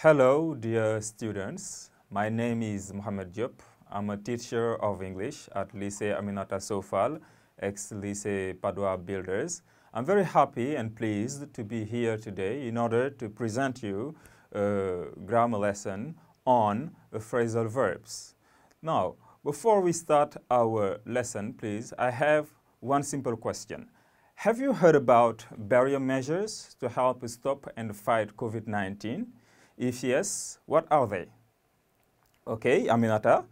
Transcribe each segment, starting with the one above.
Hello, dear students. My name is Mohamed Diop. I'm a teacher of English at Lycée Aminata Sofal, ex-Lycée Padua Builders. I'm very happy and pleased to be here today in order to present you a grammar lesson on phrasal verbs. Now, before we start our lesson, please, I have one simple question. Have you heard about barrier measures to help stop and fight COVID-19? If yes, what are they? Okay, Aminata,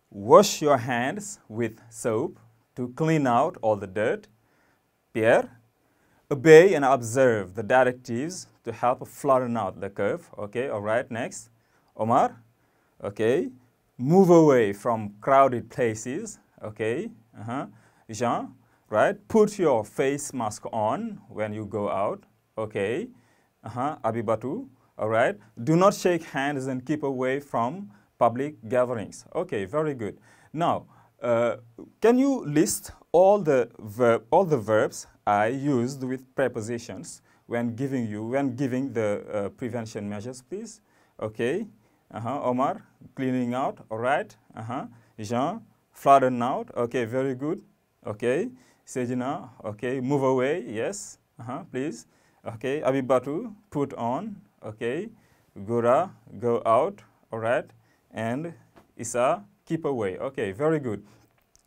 wash your hands with soap to clean out all the dirt. Pierre, obey and observe the directives to help flatten out the curve. Okay, all right, next. Omar, okay, move away from crowded places. Okay, Jean, right, put your face mask on when you go out. Okay, Abibatu, all right, do not shake hands and keep away from public gatherings. Okay, very good. Now, can you list all the verbs I used with prepositions when giving the prevention measures, please? Okay, Omar, cleaning out, all right. Jean, flatten out, okay, very good. Okay, Sejina, okay, move away, yes, please. Okay, Abibatu, put on, okay. Gura, go out, all right. And Isa, keep away. Okay, very good.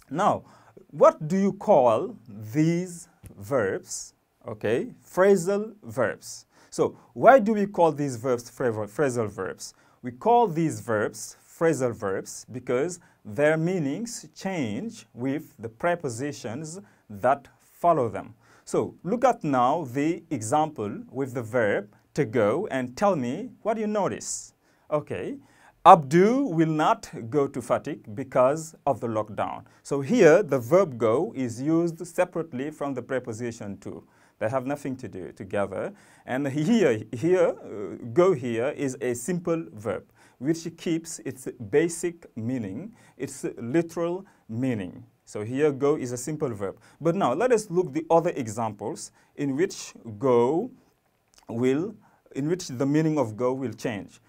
Now, what do you call these verbs? Okay, phrasal verbs. So, why do we call these verbs phrasal verbs? We call these verbs phrasal verbs because their meanings change with the prepositions that follow them. So, look at now the example with the verb to go and tell me what you notice. Okay, Abdu will not go to Fatik because of the lockdown. So here the verb go is used separately from the preposition to. They have nothing to do together. And go here is a simple verb which keeps its basic meaning, its literal meaning. So here go is a simple verb. But now let us look the other examples in which the meaning of go will change.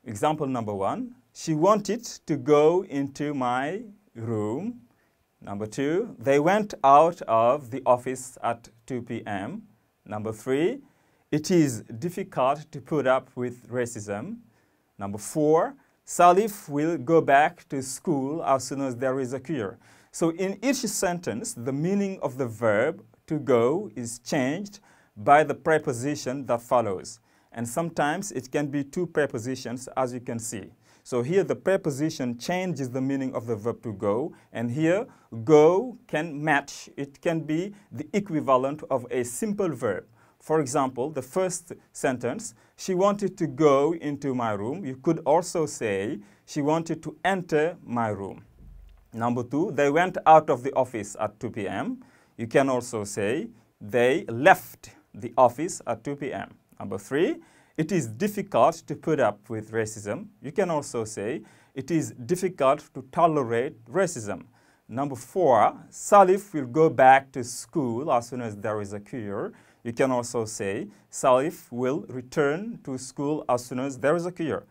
Example number 1, she wanted to go into my room. Number 2, they went out of the office at 2 p.m. Number 3, it is difficult to put up with racism. Number 4, Salif will go back to school as soon as there is a cure. So in each sentence, the meaning of the verb to go is changed by the preposition that follows. And sometimes it can be two prepositions, as you can see. So here the preposition changes the meaning of the verb to go, and here go can match. It can be the equivalent of a simple verb. For example, the first sentence, she wanted to go into my room. You could also say she wanted to enter my room. Number 2, they went out of the office at 2 p.m. You can also say they left the office at 2 p.m. Number 3, it is difficult to put up with racism. You can also say it is difficult to tolerate racism. Number 4, Salif will go back to school as soon as there is a cure. You can also say Salif will return to school as soon as there is a cure.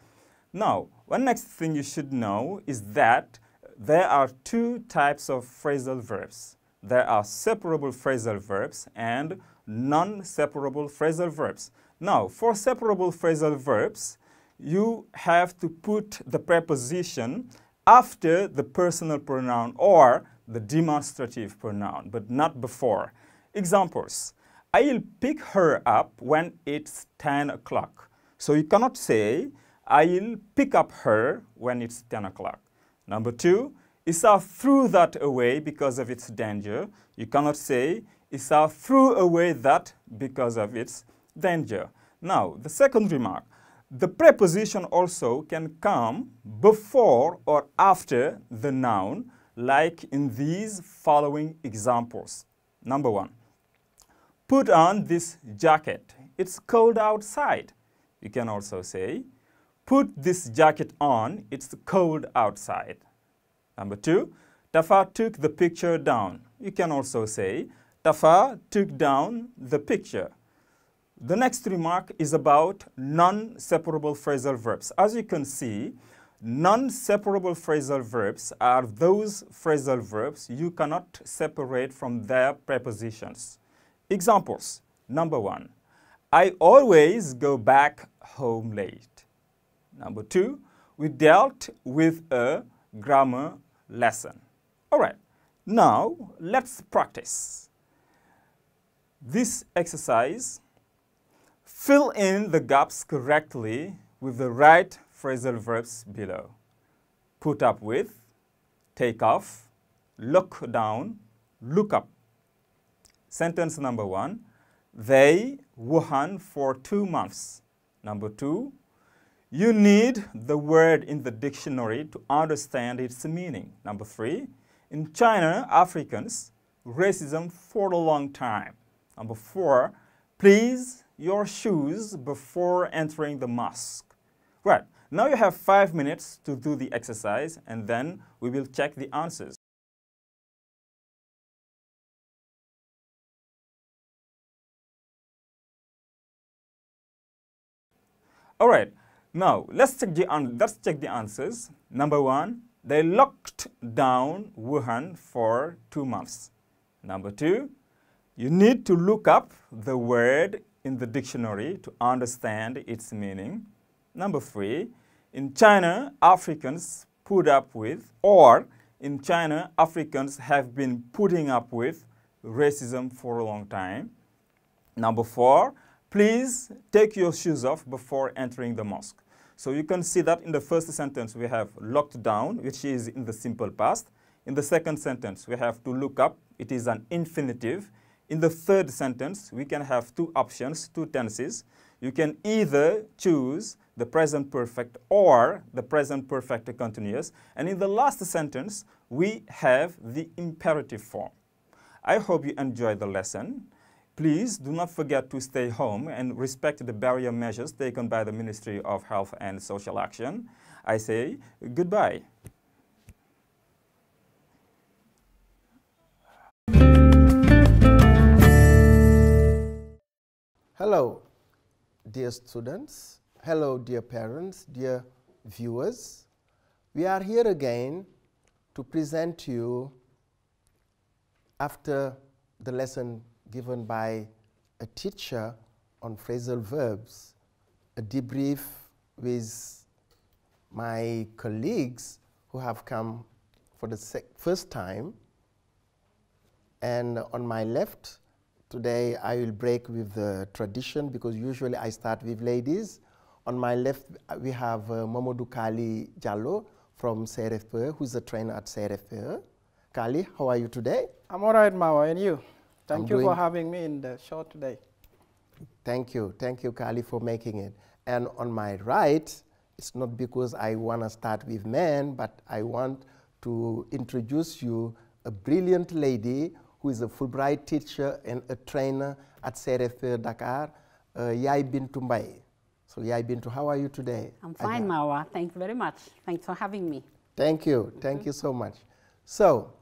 Now, one next thing you should know is that there are two types of phrasal verbs. There are separable phrasal verbs and non-separable phrasal verbs. Now, for separable phrasal verbs, you have to put the preposition after the personal pronoun or the demonstrative pronoun, but not before. Examples, I'll pick her up when it's 10 o'clock. So you cannot say, I'll pick up her when it's 10 o'clock. Number 2, Isa threw that away because of its danger. You cannot say, Isa threw away that because of its danger. Now, the second remark, the preposition also can come before or after the noun, like in these following examples. Number 1, put on this jacket. It's cold outside. You can also say, put this jacket on. It's cold outside. Number 2, Tafa took the picture down. You can also say, Tafa took down the picture. The next remark is about non-separable phrasal verbs. As you can see, non-separable phrasal verbs are those phrasal verbs you cannot separate from their prepositions. Examples. Number 1, I always go back home late. Number 2, we dealt with a grammar lesson. All right, now let's practice this exercise. Fill in the gaps correctly with the right phrasal verbs below. Put up with, take off, look down, look up. Sentence number 1, they Wuhan for 2 months. Number 2, you need the word in the dictionary to understand its meaning. Number 3, in China, Africans, racism for a long time. Number 4, please your shoes before entering the mosque. Right, now you have 5 minutes to do the exercise, and then we will check the answers. All right, now let's check the answers. Number 1, they locked down Wuhan for 2 months. Number 2, you need to look up the word in the dictionary to understand its meaning. Number 3, in China, Africans put up with, or in China, Africans have been putting up with racism for a long time. Number 4, please take your shoes off before entering the mosque. So you can see that in the first sentence we have locked down, which is in the simple past. In the second sentence, we have to look up. It is an infinitive. In the third sentence, we can have 2 options, 2 tenses. You can either choose the present perfect or the present perfect continuous. And in the last sentence, we have the imperative form. I hope you enjoyed the lesson. Please do not forget to stay home and respect the barrier measures taken by the Ministry of Health and Social Action. I say goodbye. Hello, dear students. Hello, dear parents, dear viewers. We are here again to present to you, after the lesson given by a teacher on phrasal verbs, a debrief with my colleagues who have come for the first time. And on my left, today I will break with the tradition because usually I start with ladies. On my left, we have Mamadou Kali Diallo from CRFPE, who is a trainer at CRFPE. Kali, how are you today? I'm all right, Mawa, and you? Thank you for having me in the show today. Thank you, Kali, for making it. And on my right, it's not because I want to start with men, but I want to introduce you a brilliant lady who is a Fulbright teacher and a trainer at CRFPE Dakar, Yai Bintou Mbaye. So Yai Bintou, how are you today? I'm fine, Mawa. Thank you very much. Thanks for having me. Thank you. Thank you so much. So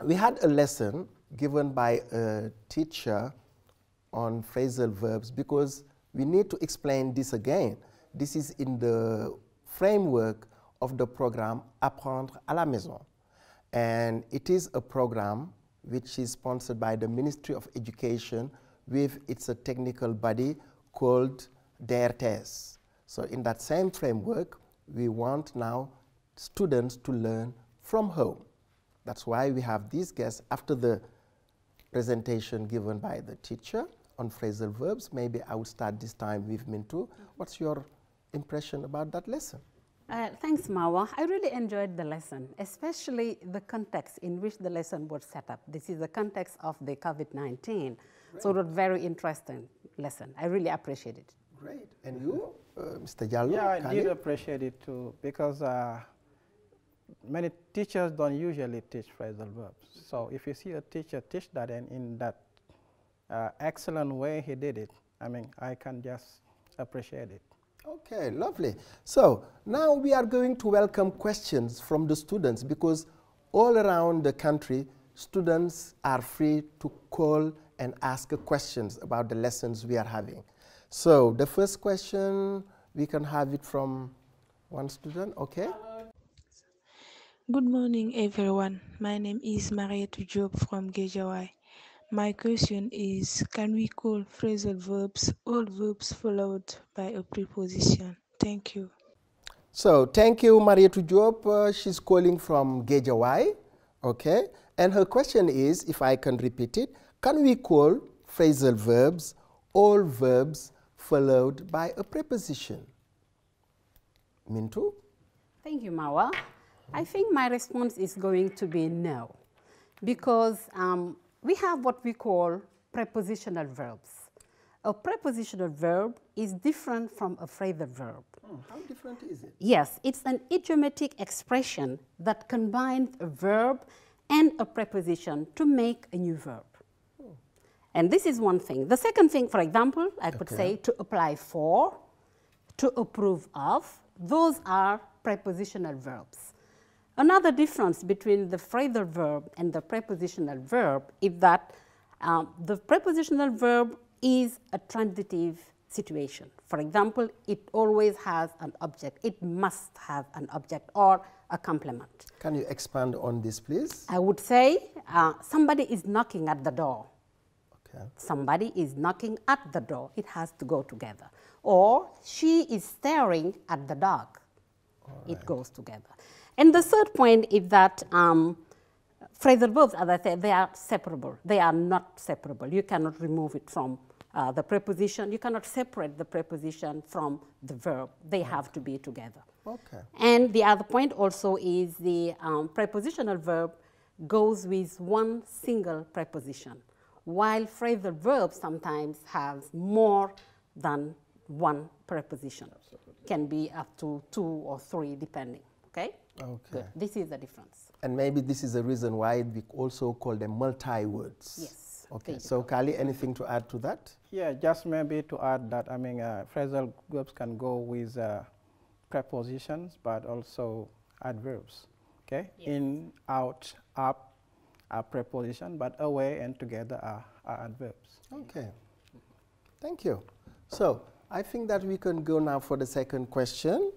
we had a lesson given by a teacher on phrasal verbs because we need to explain this again. This is in the framework of the program Apprendre à la Maison. And it is a program which is sponsored by the Ministry of Education with its a technical body called DRTS. So in that same framework, we want now students to learn from home. That's why we have these guests after the presentation given by the teacher on phrasal verbs. Maybe I will start this time with Mintu. What's your impression about that lesson? Thanks, Mawa. I really enjoyed the lesson, especially the context in which the lesson was set up. This is the context of the COVID-19. So it was a very interesting lesson. I really appreciate it. Great. And you, Mr. Diallo? Yeah, I did appreciate it too, because many teachers don't usually teach phrasal verbs. So if you see a teacher teach that and in that excellent way he did it, I mean, I can just appreciate it. Okay, lovely. So now we are going to welcome questions from the students because all around the country, students are free to call and ask questions about the lessons we are having. So the first question, we can have it from one student, okay? Good morning, everyone. My name is Mariette Job from Gejawai. My question is, can we call phrasal verbs all verbs followed by a preposition? Thank you. So thank you, Mariette Job. She's calling from Gejawai, okay? And her question is, if I can repeat it, can we call phrasal verbs all verbs followed by a preposition? Mintu? Thank you, Mawa. I think my response is going to be no, because we have what we call prepositional verbs. A prepositional verb is different from a phrasal verb. How different is it? Yes, it's an idiomatic expression that combines a verb and a preposition to make a new verb. And this is one thing. The second thing, for example, I could say to apply for, to approve of, those are prepositional verbs. Another difference between the phrasal verb and the prepositional verb is that the prepositional verb is a transitive situation. For example, it always has an object. It must have an object or a complement. Can you expand on this, please? I would say somebody is knocking at the door. Okay. Somebody is knocking at the door. It has to go together. Or she is staring at the dog. It goes together. And the third point is that phrasal verbs, as I said, they are separable. They are not separable. You cannot remove it from the preposition. You cannot separate the preposition from the verb. They have to be together. Okay. And the other point also is the prepositional verb goes with one single preposition, while phrasal verbs sometimes have more than one preposition. Absolutely. Can be up to 2 or 3 depending. Okay? Okay. Good. This is the difference. And maybe this is the reason why we also call them multi-words. Yes. Okay. So, Kali, anything to add to that? Yeah, just maybe to add that, I mean, phrasal verbs can go with prepositions, but also adverbs. Okay? Yes. In, out, up are preposition, but away and together are adverbs. Okay. Thank you. So, I think that we can go now for the second question.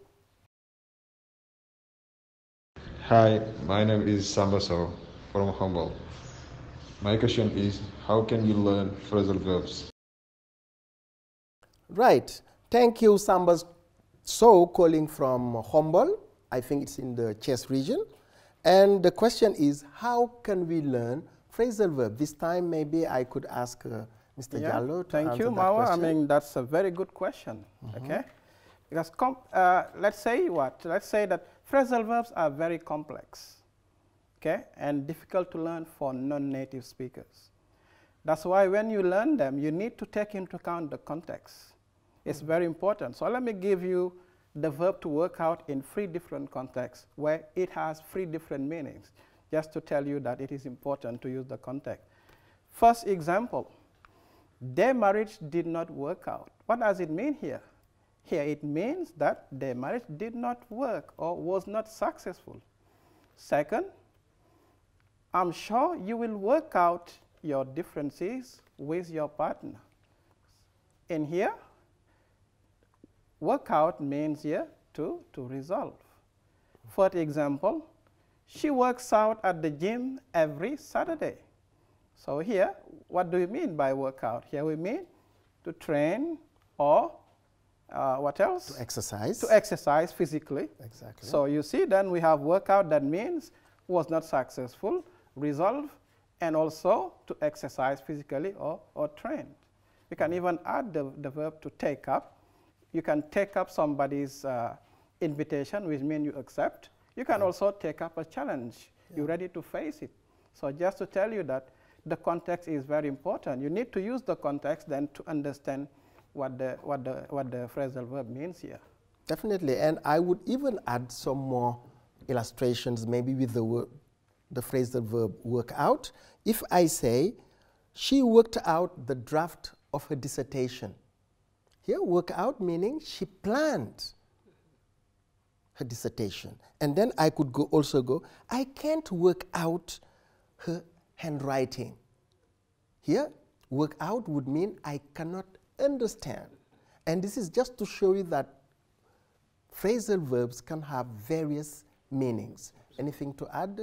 Hi, my name is Sambaso from Humble. My question is, how can you learn phrasal verbs? Right. Thank you, Sambas. So, calling from Humble, I think it's in the chest region. And the question is, how can we learn phrasal verb? This time, maybe I could ask Mr. Jallo to thank you, Mawa. I mean, that's a very good question. Okay, because let's say what? Let's say that phrasal verbs are very complex, okay, and difficult to learn for non-native speakers. That's why when you learn them, you need to take into account the context. It's very important. So let me give you the verb to work out in 3 different contexts where it has 3 different meanings, just to tell you that it is important to use the context. First example, their marriage did not work out. What does it mean here? Here it means that their marriage did not work or was not successful. Second, I'm sure you will work out your differences with your partner. In here, work out means here to resolve. For example, she works out at the gym every Saturday. So here, what do we mean by workout? Here we mean to train or what else? To exercise. To exercise physically. Exactly. So you see, then we have workout that means was not successful, resolve, and also to exercise physically or train. You can even add the verb to take up. You can take up somebody's invitation, which means you accept. You can also take up a challenge. You're ready to face it. So just to tell you that the context is very important. You need to use the context then to understand what the phrasal verb means here. Definitely, and I would even add some more illustrations, maybe with the phrasal verb work out. If I say, she worked out the draft of her dissertation. Here, work out meaning she planned her dissertation. And then I could also go, I can't work out her handwriting. Here, work out would mean I cannot understand. And this is just to show you that phrasal verbs can have various meanings. Anything to add,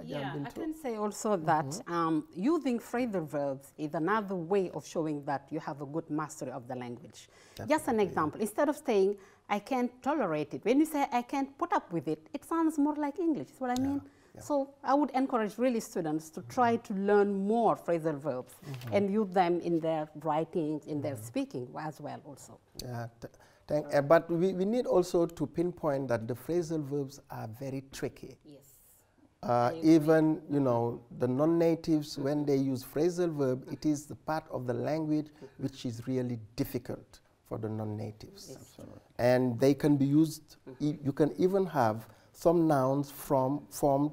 Yeah, I can say also that using phrasal verbs is another way of showing that you have a good mastery of the language. Just an example, instead of saying, I can't tolerate it, when you say, I can't put up with it, it sounds more like English, is what I mean. So I would encourage really students to try to learn more phrasal verbs and use them in their writing, in their speaking as well also. Yeah, but we need also to pinpoint that the phrasal verbs are very tricky. Yes. Even, you know, the non-natives, when they use phrasal verb, it is the part of the language which is really difficult for the non-natives. Yes. And they can be used, you can even have some nouns formed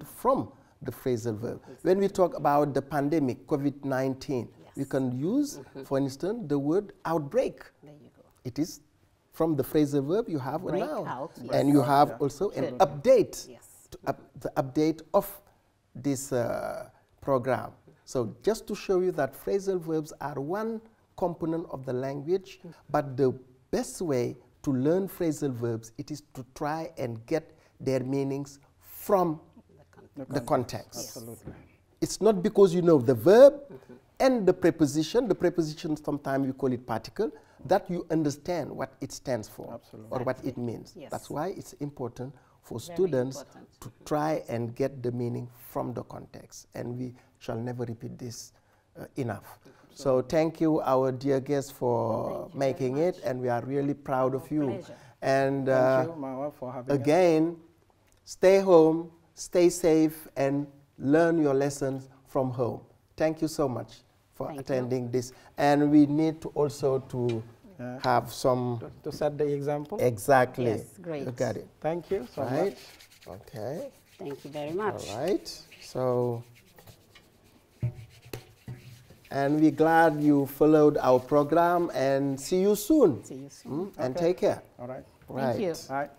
from the phrasal verb. When we talk about the pandemic, COVID-19, we can use, for instance, the word outbreak. There you go. It is from the phrasal verb, you have Break a noun. out, yes. And you have also an update, Yes. the update of this program. So just to show you that phrasal verbs are one component of the language, but the best way to learn phrasal verbs, it is to try and get their meanings from the context. Absolutely. It's not because you know the verb and the preposition sometimes we call it particle, that you understand what it stands for. Absolutely. Or what it means. Yes. That's why it's important for Very students important. to try and get the meaning from the context. And we shall never repeat this enough. So thank you, our dear guests, for making it, and we are really proud of you. Pleasure. And Thank you, Marwa, for having us. again, stay home, stay safe, and learn your lessons from home. Thank you so much for attending this. And we need to also to have some... To set the example. Exactly. Yes, great. You got it. Thank you so Right. much. Okay. Thank you very much. All right. So... And we're glad you followed our program, and see you soon. See you soon. And take care. All right. Right. Thank you. All right.